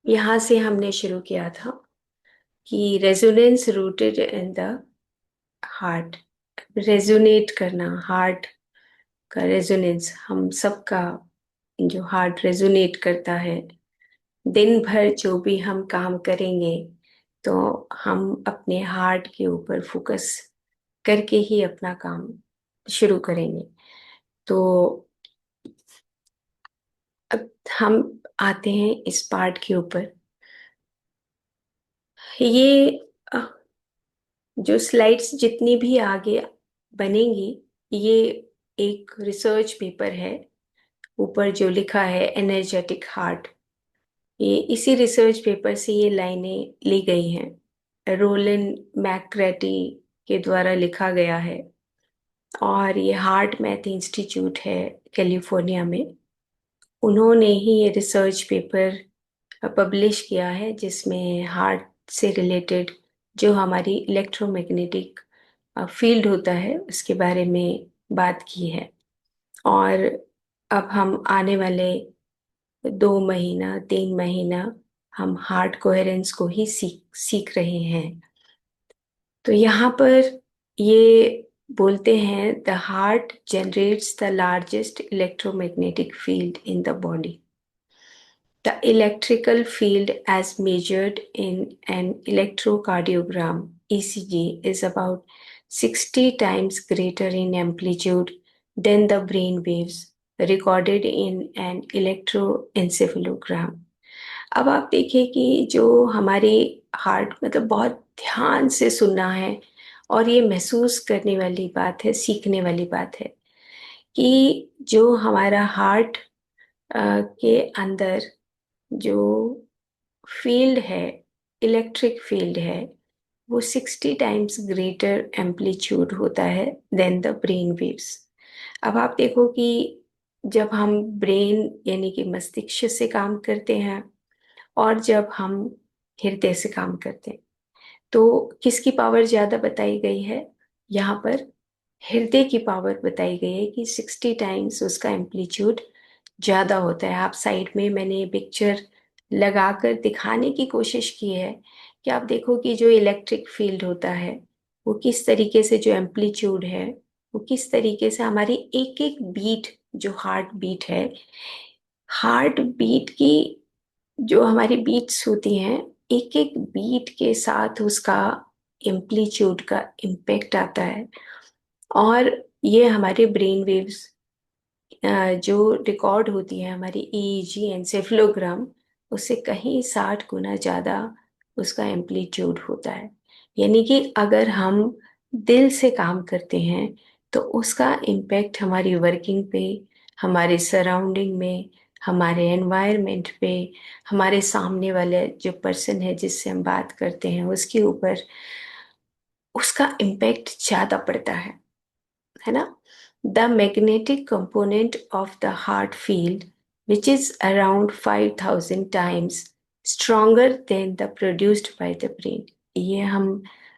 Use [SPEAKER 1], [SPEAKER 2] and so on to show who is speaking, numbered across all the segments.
[SPEAKER 1] यहाँ से हमने शुरू किया था कि resonance rooted in the heart. Resonate करना, हार्ट का रेजोनेंस, हम सबका जो हार्ट रेजोनेट करता है। दिन भर जो भी हम काम करेंगे तो हम अपने हार्ट के ऊपर फोकस करके ही अपना काम शुरू करेंगे। तो अब हम आते हैं इस पार्ट के ऊपर। ये अ, जो स्लाइड्स जितनी भी आगे बनेंगी, ये एक रिसर्च पेपर है। ऊपर जो लिखा है एनर्जेटिक हार्ट, ये इसी रिसर्च पेपर से ये लाइनें ली गई हैं। रोलन मैक्रेटी के द्वारा लिखा गया है और ये हार्ट मैथ इंस्टीट्यूट है कैलिफोर्निया में। उन्होंने ही ये रिसर्च पेपर पब्लिश किया है जिसमें हार्ट से रिलेटेड जो हमारी इलेक्ट्रोमैग्नेटिक फील्ड होता है उसके बारे में बात की है। और अब हम आने वाले 2 महीना 3 महीना हम हार्ट कोहेरेंस को ही सीख सीख रहे हैं। तो यहाँ पर ये बोलते हैं the heart generates the largest electromagnetic field in the body. The electrical field as measured in an electrocardiogram (ECG) is about 60 times greater in amplitude than the brain waves recorded in an electroencephalogram. अब आप देखिए कि जो हमारी heart, मतलब बहुत ध्यान से सुनना है और ये महसूस करने वाली बात है, सीखने वाली बात है कि जो हमारा हार्ट के अंदर जो फील्ड है, इलेक्ट्रिक फील्ड है, वो 60 टाइम्स ग्रेटर एम्पलीट्यूड होता है देन द ब्रेन वेव्स। अब आप देखो कि जब हम ब्रेन यानी कि मस्तिष्क से काम करते हैं और जब हम हृदय से काम करते हैं तो किसकी पावर ज्यादा बताई गई है? यहाँ पर हृदय की पावर बताई गई है कि 60 टाइम्स उसका एम्पलीट्यूड ज्यादा होता है। आप साइड में मैंने पिक्चर लगाकर दिखाने की कोशिश की है कि आप देखो कि जो इलेक्ट्रिक फील्ड होता है वो किस तरीके से, जो एम्पलीट्यूड है वो किस तरीके से हमारी एक एक बीट, जो हार्ट बीट है, हार्ट बीट की जो हमारी बीट्स होती हैं, एक एक बीट के साथ उसका एम्पलीट्यूड का इम्पेक्ट आता है। और ये हमारे ब्रेन वेव्स जो रिकॉर्ड होती है हमारी ईईजी एनसेफेलोग्राम, उससे कहीं 60 गुना ज़्यादा उसका एम्पलीट्यूड होता है। यानी कि अगर हम दिल से काम करते हैं तो उसका इम्पेक्ट हमारी वर्किंग पे, हमारे सराउंडिंग में, हमारे एनवायरनमेंट पे, हमारे सामने वाले जो पर्सन है जिससे हम बात करते हैं उसके ऊपर उसका इम्पेक्ट ज़्यादा पड़ता है ना। The magnetic component of the heart field, which is around 5000 times stronger than the produced by the brain. ये हम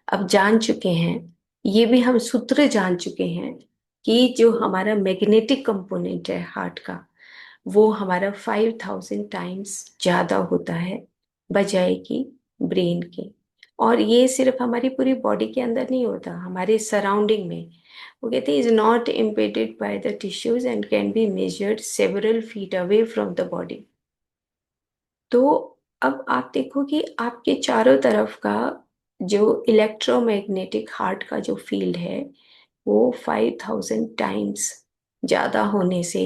[SPEAKER 1] अब जान चुके हैं, ये भी हम सूत्र जान चुके हैं कि जो हमारा मैग्नेटिक कंपोनेंट है हार्ट का, वो हमारा 5000 टाइम्स ज़्यादा होता है बजाय कि ब्रेन के। और ये सिर्फ हमारी पूरी बॉडी के अंदर नहीं होता, हमारे सराउंडिंग में। वो कहते हैं is not impeded by the tissues and can be measured several feet away from the body. तो अब आप देखो कि आपके चारों तरफ का जो इलेक्ट्रोमैग्नेटिक हार्ट का जो फील्ड है वो 5000 टाइम्स ज़्यादा होने से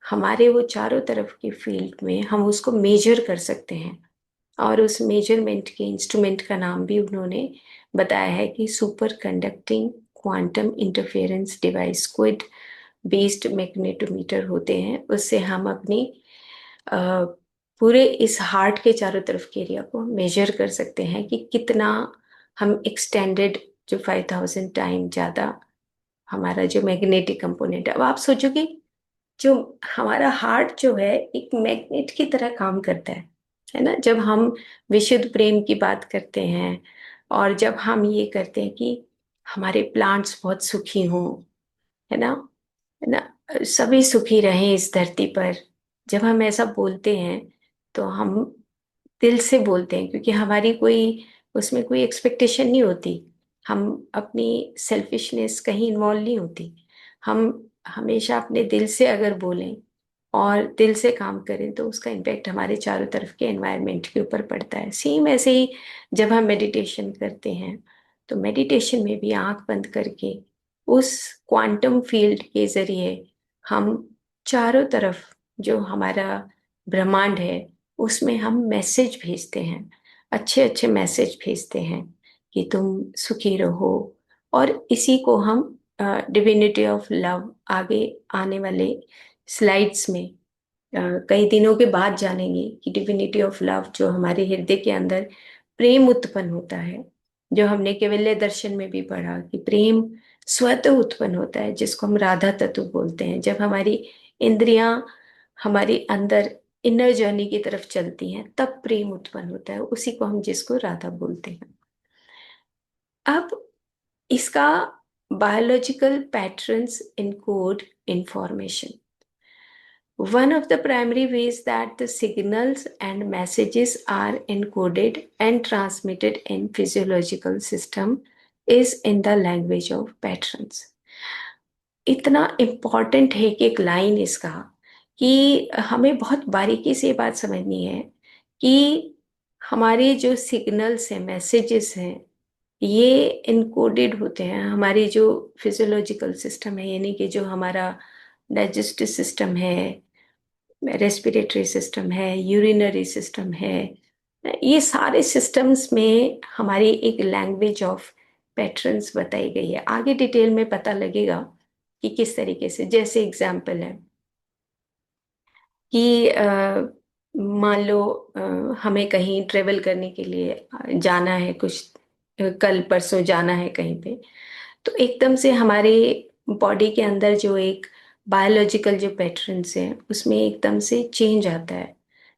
[SPEAKER 1] हमारे वो चारों तरफ के फील्ड में हम उसको मेजर कर सकते हैं। और उस मेजरमेंट के इंस्ट्रूमेंट का नाम भी उन्होंने बताया है कि superconducting quantum interference device, squid based magnetometer होते हैं। उससे हम अपनी अ, पूरे इस हार्ट के चारों तरफ के एरिया को मेजर कर सकते हैं कि कितना हम एक्सटेंडेड, जो 5000 टाइम ज़्यादा हमारा जो मैग्नेटिक कंपोनेंट है। अब आप सोचो कि जो हमारा हार्ट जो है एक मैग्नेट की तरह काम करता है ना। जब हम विशुद्ध प्रेम की बात करते हैं और जब हम ये करते हैं कि हमारे प्लांट्स बहुत सुखी हों, है ना, सभी सुखी रहें इस धरती पर, जब हम ऐसा बोलते हैं तो हम दिल से बोलते हैं, क्योंकि हमारी कोई उसमें कोई एक्सपेक्टेशन नहीं होती। हम अपनी सेल्फिशनेस कहीं इन्वॉल्व नहीं होती। हम हमेशा अपने दिल से अगर बोलें और दिल से काम करें तो उसका इम्पैक्ट हमारे चारों तरफ के एनवायरनमेंट के ऊपर पड़ता है। सेम ऐसे ही जब हम मेडिटेशन करते हैं, तो मेडिटेशन में भी आंख बंद करके उस क्वांटम फील्ड के जरिए हम चारों तरफ जो हमारा ब्रह्मांड है उसमें हम मैसेज भेजते हैं, अच्छे अच्छे मैसेज भेजते हैं कि तुम सुखी रहो। और इसी को हम डिविनिटी ऑफ लव आगे आने वाले स्लाइड्स में कई दिनों के बाद जानेंगे कि डिविनिटी ऑफ लव जो हमारे हृदय के अंदर प्रेम उत्पन्न होता है, जो हमने केवल्य दर्शन में भी पढ़ा कि प्रेम स्वतः उत्पन्न होता है, जिसको हम राधा तत्व बोलते हैं। जब हमारी इंद्रियां हमारी अंदर इनर जर्नी की तरफ चलती हैं तब प्रेम उत्पन्न होता है, उसी को हम जिसको राधा बोलते हैं। अब इसका biological patterns encode information. One of the primary ways that the signals and messages are encoded and transmitted in physiological system is in the language of patterns. इतना इम्पॉर्टेंट है कि एक लाइन इसका, कि हमें बहुत बारीकी से ये बात समझनी है कि हमारे जो सिग्नल्स हैं, मैसेजेस हैं, ये इनकोडेड होते हैं हमारी जो फिजियोलॉजिकल सिस्टम है, यानी कि जो हमारा डाइजेस्टिव सिस्टम है, रेस्पिरेटरी सिस्टम है, यूरिनरी सिस्टम है। ये सारे सिस्टम्स में हमारी एक लैंग्वेज ऑफ पैटर्न्स बताई गई है। आगे डिटेल में पता लगेगा कि किस तरीके से। जैसे एग्जाम्पल है कि मान लो हमें कहीं ट्रेवल करने के लिए जाना है, कुछ कल परसों जाना है कहीं पे, तो एकदम से हमारे बॉडी के अंदर जो एक बायोलॉजिकल जो पैटर्न्स हैं उसमें एकदम से चेंज आता है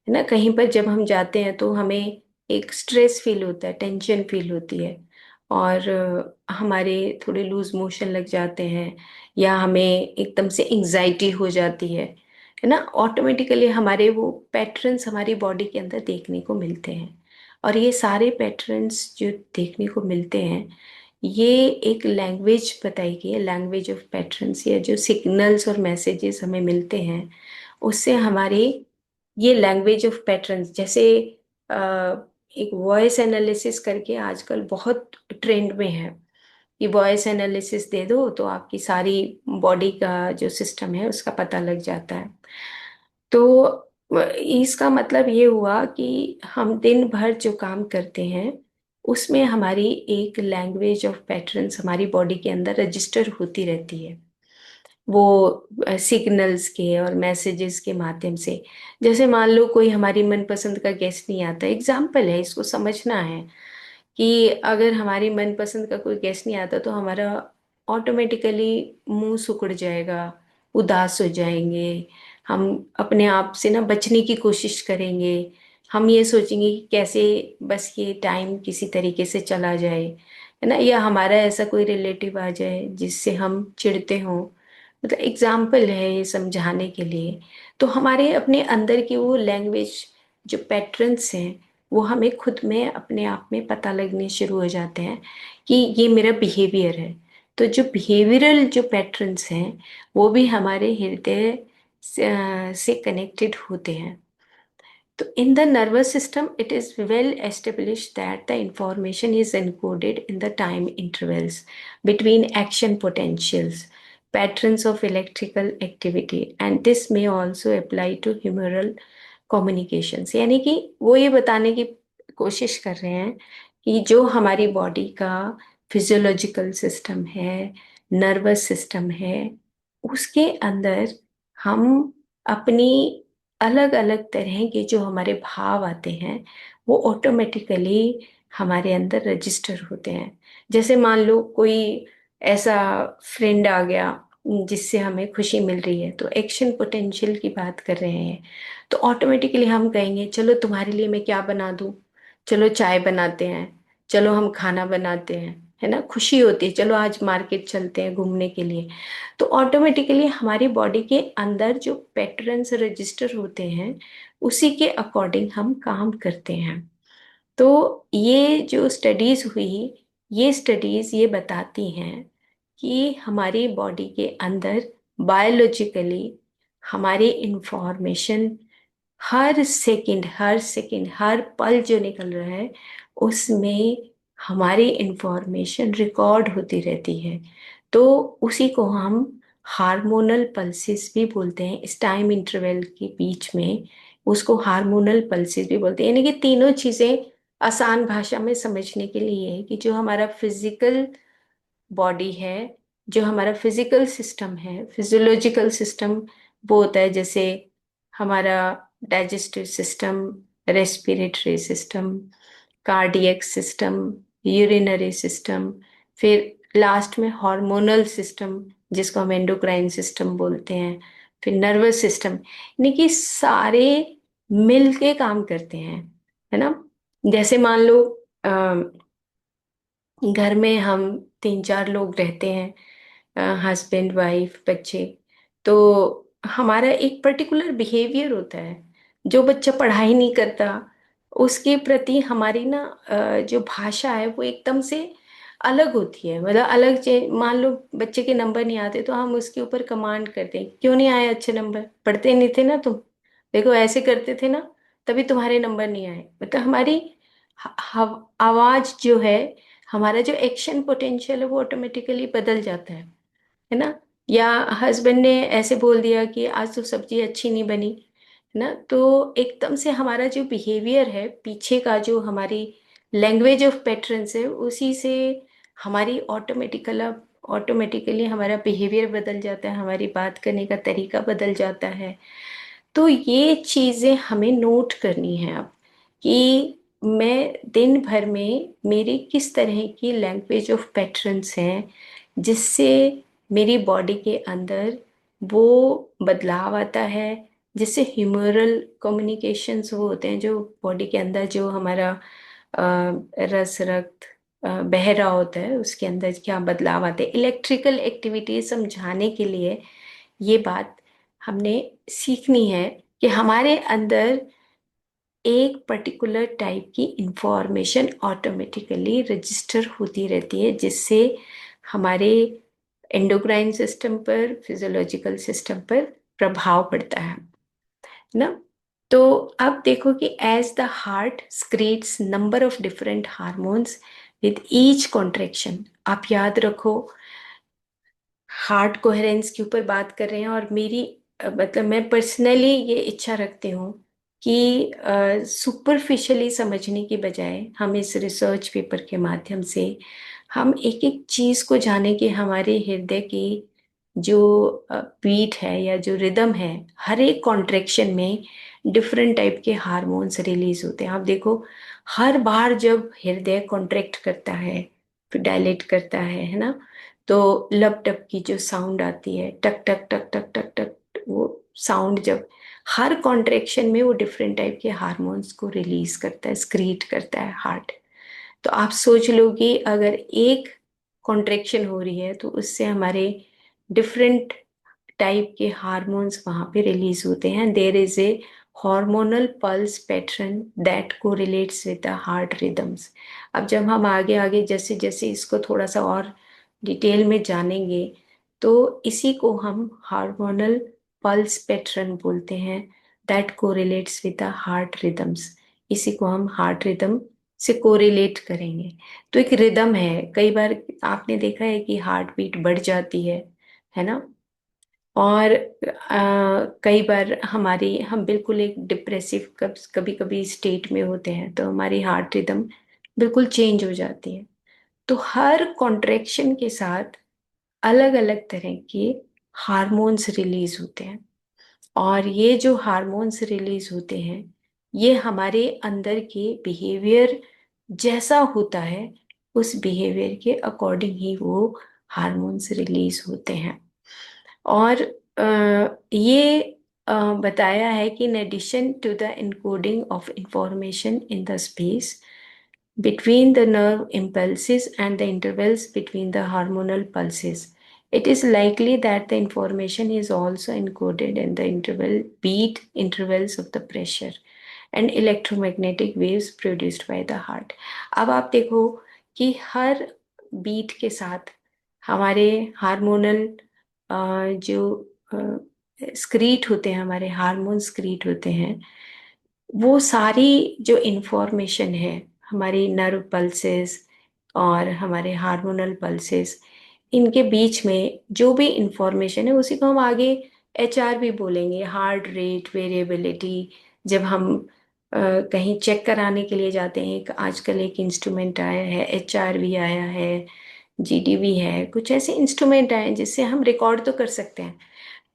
[SPEAKER 1] ना। कहीं पर जब हम जाते हैं तो हमें एक स्ट्रेस फील होता है, टेंशन फील होती है, और हमारे थोड़े लूज मोशन लग जाते हैं, या हमें एकदम से एंजाइटी हो जाती है ना। ऑटोमेटिकली हमारे वो पैटर्न्स हमारी बॉडी के अंदर देखने को मिलते हैं। और ये सारे पैटर्न्स जो देखने को मिलते हैं, ये एक लैंग्वेज बताई गई है, लैंग्वेज ऑफ पैटर्न्स, या जो सिग्नल्स और मैसेजेस हमें मिलते हैं उससे हमारे ये लैंग्वेज ऑफ पैटर्न्स। जैसे अ, एक वॉइस एनालिसिस करके आजकल बहुत ट्रेंड में है कि वॉइस एनालिसिस दे दो तो आपकी सारी बॉडी का जो सिस्टम है उसका पता लग जाता है। तो इसका मतलब ये हुआ कि हम दिन भर जो काम करते हैं उसमें हमारी एक लैंग्वेज ऑफ पैटर्न्स हमारी बॉडी के अंदर रजिस्टर होती रहती है, वो सिग्नल्स के और मैसेजेस के माध्यम से। जैसे मान लो कोई हमारी मनपसंद का गेस्ट नहीं आता, एग्जाम्पल है, इसको समझना है कि अगर हमारी मनपसंद का कोई गेस्ट नहीं आता तो हमारा ऑटोमेटिकली मुंह सिकुड़ जाएगा, उदास हो जाएंगे, हम अपने आप से ना बचने की कोशिश करेंगे। हम ये सोचेंगे कि कैसे बस ये टाइम किसी तरीके से चला जाए, है ना, या हमारा ऐसा कोई रिलेटिव आ जाए जिससे हम चिढ़ते हों। मतलब एग्जाम्पल है ये समझाने के लिए। तो हमारे अपने अंदर की वो लैंग्वेज जो पैटर्न्स हैं वो हमें खुद में अपने आप में पता लगने शुरू हो जाते हैं कि ये मेरा बिहेवियर है। तो जो बिहेवियरल जो पैटर्न्स हैं वो भी हमारे हृदय से कनेक्टेड होते हैं। So in the nervous system, it is well established that the information is encoded in the time intervals between action potentials, patterns of electrical activity, and this may also apply to humoral communications। यानी कि वो ये बताने की कोशिश कर रहे हैं कि जो हमारी बॉडी का फिजियोलॉजिकल सिस्टम है, नर्वस सिस्टम है, उसके अंदर हम अपनी अलग अलग तरह के जो हमारे भाव आते हैं वो ऑटोमेटिकली हमारे अंदर रजिस्टर होते हैं। जैसे मान लो कोई ऐसा फ्रेंड आ गया जिससे हमें खुशी मिल रही है, तो एक्शन पोटेंशियल की बात कर रहे हैं, तो ऑटोमेटिकली हम कहेंगे चलो तुम्हारे लिए मैं क्या बना दूं, चलो चाय बनाते हैं, चलो हम खाना बनाते हैं, है ना, खुशी होती है, चलो आज मार्केट चलते हैं घूमने के लिए, तो ऑटोमेटिकली हमारी बॉडी के अंदर जो पैटर्न्स रजिस्टर होते हैं उसी के अकॉर्डिंग हम काम करते हैं। तो ये जो स्टडीज हुई, ये स्टडीज ये बताती हैं कि हमारी बॉडी के अंदर बायोलॉजिकली हमारी इंफॉर्मेशन हर सेकंड हर पल जो निकल रहा है उसमें हमारी इंफॉर्मेशन रिकॉर्ड होती रहती है। तो उसी को हम हार्मोनल पल्सेस भी बोलते हैं, इस टाइम इंटरवल के बीच में उसको हार्मोनल पल्सेस भी बोलते हैं। यानी कि तीनों चीजें आसान भाषा में समझने के लिए है कि जो हमारा फिजिकल बॉडी है, जो हमारा फिजिकल सिस्टम है, फिजियोलॉजिकल सिस्टम, वो होता है जैसे हमारा digestive system, respiratory system, cardiac system, urinary system, फिर लास्ट में हार्मोनल सिस्टम जिसको हम एंडोक्राइन सिस्टम बोलते हैं, फिर नर्वस सिस्टम, यानी कि सारे मिल के काम करते हैं, है ना। जैसे मान लो घर में हम 3-4 लोग रहते हैं, हस्बैंड वाइफ बच्चे, तो हमारा एक पर्टिकुलर बिहेवियर होता है। जो बच्चा पढ़ाई नहीं करता उसके प्रति हमारी ना जो भाषा है वो एकदम से अलग होती है, मतलब अलग मान लो बच्चे के नंबर नहीं आते तो हम उसके ऊपर कमांड करते हैं, क्यों नहीं आए अच्छे नंबर, पढ़ते नहीं थे ना तुम, देखो ऐसे करते थे ना, तभी तुम्हारे नंबर नहीं आए। मतलब हमारी आवाज जो है, हमारा जो एक्शन पोटेंशियल है वो ऑटोमेटिकली बदल जाता है ना। या हस्बैंड ने ऐसे बोल दिया कि आज तो सब्जी अच्छी नहीं बनी, है ना, तो एकदम से हमारा जो बिहेवियर है पीछे का, जो हमारी लैंग्वेज ऑफ पैटर्न्स है, उसी से हमारी ऑटोमेटिकली हमारा बिहेवियर बदल जाता है, हमारी बात करने का तरीका बदल जाता है। तो ये चीज़ें हमें नोट करनी है अब, कि मैं दिन भर में मेरी किस तरह की लैंग्वेज ऑफ पैटर्न्स हैं जिससे मेरी बॉडी के अंदर वो बदलाव आता है, जिससे ह्यूमरल कम्युनिकेशंस वो होते हैं, जो बॉडी के अंदर जो हमारा रस रक्त बह रहा होता है उसके अंदर क्या बदलाव आते हैं, इलेक्ट्रिकल एक्टिविटी समझाने के लिए ये बात हमने सीखनी है कि हमारे अंदर एक पर्टिकुलर टाइप की इंफॉर्मेशन ऑटोमेटिकली रजिस्टर होती रहती है, जिससे हमारे एंडोक्राइन सिस्टम पर, फिजियोलॉजिकल सिस्टम पर प्रभाव पड़ता है ना। तो अब देखो कि as the heart secretes number of different hormones with each contraction, आप याद रखो हार्ट कोहेरेंस के ऊपर बात कर रहे हैं, और मेरी मतलब मैं पर्सनली ये इच्छा रखती हूँ कि सुपरफिशियली समझने की बजाय हम इस रिसर्च पेपर के माध्यम से हम एक एक चीज को जाने कि हमारे हृदय की जो बीट है या जो रिदम है, हर एक कॉन्ट्रेक्शन में डिफरेंट टाइप के हार्मोन्स रिलीज होते हैं। आप देखो हर बार जब हृदय कॉन्ट्रैक्ट करता है, फिर डायलेट करता है ना, तो लब टप की जो साउंड आती है, टक टक टक टक टक टक, वो साउंड जब हर कॉन्ट्रेक्शन में वो डिफरेंट टाइप के हार्मोन्स को रिलीज करता है, स्क्रीट करता है हार्ट। तो आप सोच लो कि अगर एक कॉन्ट्रेक्शन हो रही है तो उससे हमारे डिफरेंट टाइप के हार्मोन्स वहां पे रिलीज होते हैं। There is a hormonal pulse pattern that correlates with the heart rhythms. अब जब हम आगे आगे जैसे जैसे इसको थोड़ा सा और डिटेल में जानेंगे तो इसी को हम हार्मोनल पल्स पैटर्न बोलते हैं, that correlates with the heart rhythms. इसी को हम हार्ट रिदम से कोरिलेट करेंगे। तो एक रिदम है, कई बार आपने देखा है कि हार्ट बीट बढ़ जाती है ना। और कई बार हमारी हम बिल्कुल एक डिप्रेसिव कभी कभी स्टेट में होते हैं तो हमारी हार्ट रिदम बिल्कुल चेंज हो जाती है। तो हर कॉन्ट्रेक्शन के साथ अलग अलग तरह के हार्मोन्स रिलीज होते हैं, और ये जो हार्मोन्स रिलीज होते हैं ये हमारे अंदर के बिहेवियर जैसा होता है उस बिहेवियर के अकॉर्डिंग ही वो हार्मोन्स रिलीज होते हैं। और ये बताया है कि in addition to the encoding of information in the space, between the nerve impulses and the intervals between the hormonal pulses. It is likely that the information is also encoded in the interval beat intervals of the pressure and electromagnetic waves produced by the heart. अब आप देखो कि हर beat के साथ हमारे hormonal जो स्क्रीट होते हैं, हमारे हार्मोन स्क्रीट होते हैं, वो सारी जो इन्फॉर्मेशन है, हमारी नर्व पल्सेस और हमारे हार्मोनल पल्सेस, इनके बीच में जो भी इंफॉर्मेशन है उसी को हम आगे HR भी बोलेंगे, हार्ट रेट वेरिएबिलिटी। जब हम कहीं चेक कराने के लिए जाते हैं, आजकल एक इंस्ट्रूमेंट आया है, HRV आया है, GDV है, कुछ ऐसे इंस्ट्रूमेंट आए हैं जिससे हम रिकॉर्ड तो कर सकते हैं।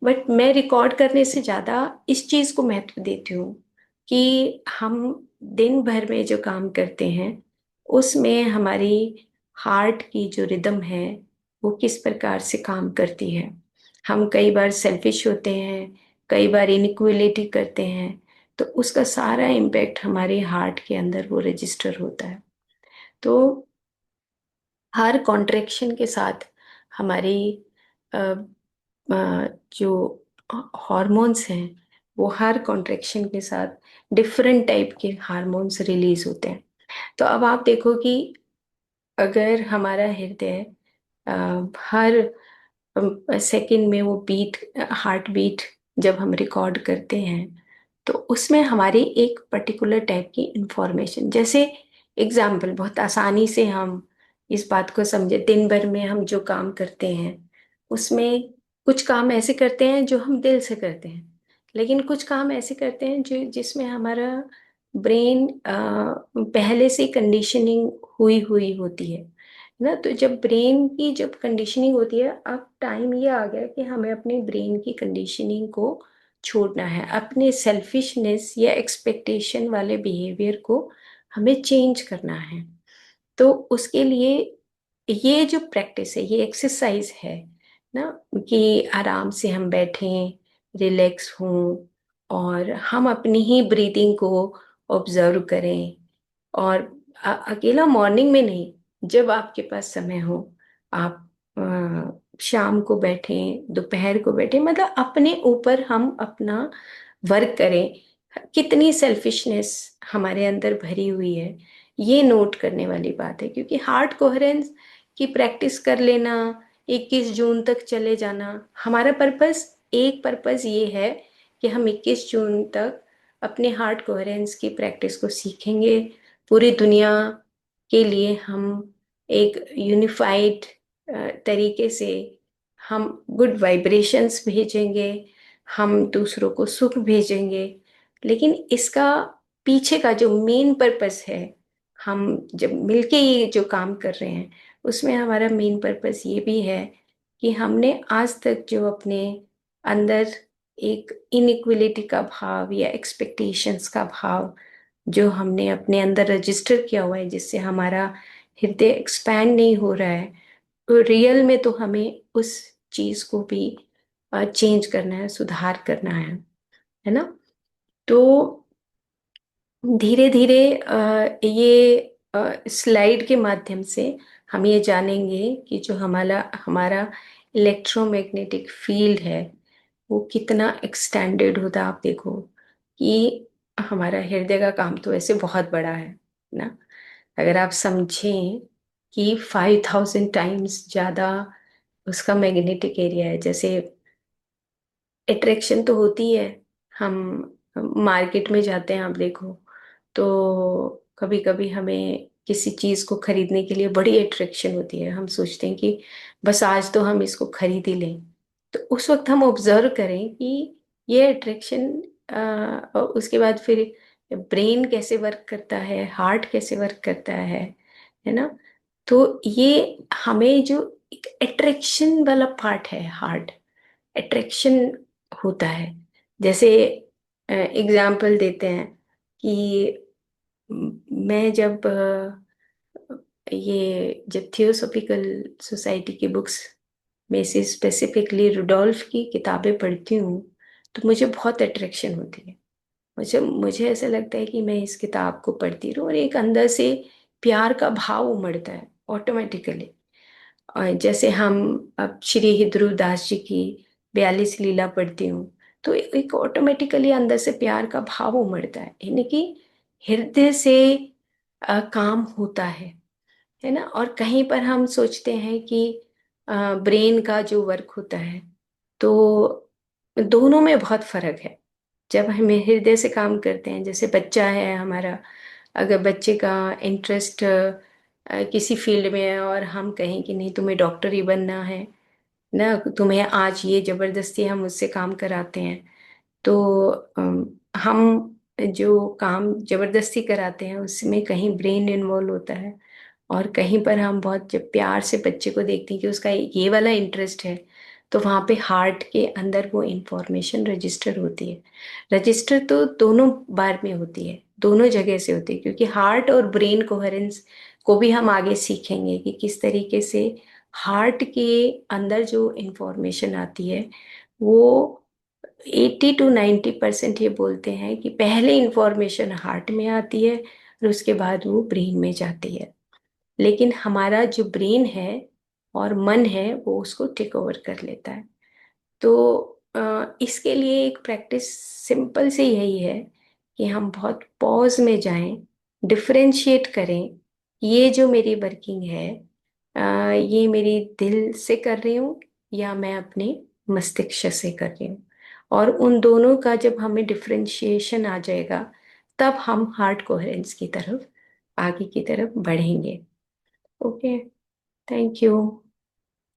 [SPEAKER 1] बट मैं रिकॉर्ड करने से ज़्यादा इस चीज़ को महत्व देती हूँ कि हम दिन भर में जो काम करते हैं उसमें हमारी हार्ट की जो रिदम है वो किस प्रकार से काम करती है। हम कई बार सेल्फिश होते हैं, कई बार इनइक्वलिटी करते हैं, तो उसका सारा इम्पैक्ट हमारे हार्ट के अंदर वो रजिस्टर होता है। तो हर कॉन्ट्रैक्शन के साथ हमारी अ, जो हॉर्मोन्स हैं वो हर कॉन्ट्रैक्शन के साथ डिफरेंट टाइप के हार्मोन्स रिलीज होते हैं। तो अब आप देखो कि अगर हमारा हृदय हर सेकंड में वो बीट, हार्ट बीट जब हम रिकॉर्ड करते हैं तो उसमें हमारी एक पर्टिकुलर टाइप की इंफॉर्मेशन, जैसे एग्जाम्पल बहुत आसानी से हम इस बात को समझे, दिन भर में हम जो काम करते हैं उसमें कुछ काम ऐसे करते हैं जो हम दिल से करते हैं, लेकिन कुछ काम ऐसे करते हैं जो जिसमें हमारा ब्रेन पहले से कंडीशनिंग हुई हुई होती है ना। तो जब ब्रेन की जब कंडीशनिंग होती है, अब टाइम ये आ गया कि हमें अपने ब्रेन की कंडीशनिंग को छोड़ना है, अपने सेल्फिशनेस या एक्सपेक्टेशन वाले बिहेवियर को हमें चेंज करना है। तो उसके लिए ये जो प्रैक्टिस है, ये एक्सरसाइज है ना, कि आराम से हम बैठें, रिलैक्स हों और हम अपनी ही ब्रीदिंग को ऑब्जर्व करें। और अकेला मॉर्निंग में नहीं, जब आपके पास समय हो आप शाम को बैठें, दोपहर को बैठें, मतलब अपने ऊपर हम अपना वर्क करें। कितनी सेल्फिशनेस हमारे अंदर भरी हुई है, ये नोट करने वाली बात है। क्योंकि हार्ट कोहेरेंस की प्रैक्टिस कर लेना, 21 जून तक चले जाना, हमारा पर्पस, एक पर्पस ये है कि हम 21 जून तक अपने हार्ट कोहेरेंस की प्रैक्टिस को सीखेंगे। पूरी दुनिया के लिए हम एक यूनिफाइड तरीके से हम गुड वाइब्रेशंस भेजेंगे, हम दूसरों को सुख भेजेंगे। लेकिन इसका पीछे का जो मेन पर्पस है, हम जब मिलके ये जो काम कर रहे हैं उसमें हमारा मेन पर्पस ये भी है कि हमने आज तक जो अपने अंदर एक इनइक्वलिटी का भाव या एक्सपेक्टेशंस का भाव जो हमने अपने अंदर रजिस्टर किया हुआ है, जिससे हमारा हृदय एक्सपैंड नहीं हो रहा है, तो रियल में तो हमें उस चीज को भी चेंज करना है, सुधार करना है ना। तो धीरे धीरे ये स्लाइड के माध्यम से हम ये जानेंगे कि जो हमारा हमारा इलेक्ट्रोमैग्नेटिक फील्ड है वो कितना एक्सटेंडेड होता है। आप देखो कि हमारा हृदय का काम तो ऐसे बहुत बड़ा है ना। अगर आप समझें कि 5000 टाइम्स ज़्यादा उसका मैग्नेटिक एरिया है। जैसे अट्रैक्शन तो होती है, हम मार्केट में जाते हैं, आप देखो तो कभी कभी हमें किसी चीज़ को खरीदने के लिए बड़ी अट्रैक्शन होती है, हम सोचते हैं कि बस आज तो हम इसको खरीद ही लें। तो उस वक्त हम ऑब्जर्व करें कि ये अट्रैक्शन, उसके बाद फिर ब्रेन कैसे वर्क करता है, हार्ट कैसे वर्क करता है ना। तो ये हमें जो एक अट्रैक्शन वाला पार्ट है, हार्ट अट्रैक्शन होता है। जैसे एग्जाम्पल देते हैं कि मैं जब ये जब थियोसॉफिकल सोसाइटी की बुक्स में से स्पेसिफिकली रुडोल्फ की किताबें पढ़ती हूँ तो मुझे बहुत अट्रैक्शन होती है। मुझे मुझे ऐसा लगता है कि मैं इस किताब को पढ़ती रहूँ और एक अंदर से प्यार का भाव उमड़ता है ऑटोमेटिकली। और जैसे हम अब श्री ध्रुवदास जी की 42 लीला पढ़ती हूँ, तो एक ऑटोमेटिकली अंदर से प्यार का भाव उमड़ता है, यानी कि हृदय से काम होता है ना। और कहीं पर हम सोचते हैं कि ब्रेन का जो वर्क होता है, तो दोनों में बहुत फर्क है। जब हम हृदय से काम करते हैं, जैसे बच्चा है हमारा, अगर बच्चे का इंटरेस्ट किसी फील्ड में है और हम कहें कि नहीं तुम्हें डॉक्टर ही बनना है ना, तुम्हें आज ये जबरदस्ती हम उससे काम कराते हैं, तो हम जो काम जबरदस्ती कराते हैं उसमें कहीं ब्रेन इन्वॉल्व होता है, और कहीं पर हम बहुत जब प्यार से बच्चे को देखते हैं कि उसका ये वाला इंटरेस्ट है, तो वहाँ पे हार्ट के अंदर वो इंफॉर्मेशन रजिस्टर होती है। रजिस्टर तो दोनों बार में होती है, दोनों जगह से होती है, क्योंकि हार्ट और ब्रेन कोहेरेंस को भी हम आगे सीखेंगे कि किस तरीके से हार्ट के अंदर जो इंफॉर्मेशन आती है, वो 80 to 90% ये बोलते हैं कि पहले इंफॉर्मेशन हार्ट में आती है और उसके बाद वो ब्रेन में जाती है। लेकिन हमारा जो ब्रेन है और मन है वो उसको टेक ओवर कर लेता है। तो इसके लिए एक प्रैक्टिस सिंपल से यही है कि हम बहुत पॉज में जाएं, डिफरेंशिएट करें, ये जो मेरी वर्किंग है, ये मेरी दिल से कर रही हूँ या मैं अपने मस्तिष्क से कर रही हूँ। और उन दोनों का जब हमें डिफरेंशिएशन आ जाएगा, तब हम हार्ट कोहेरेंस की तरफ, आगे की तरफ बढ़ेंगे। Okay, thank you.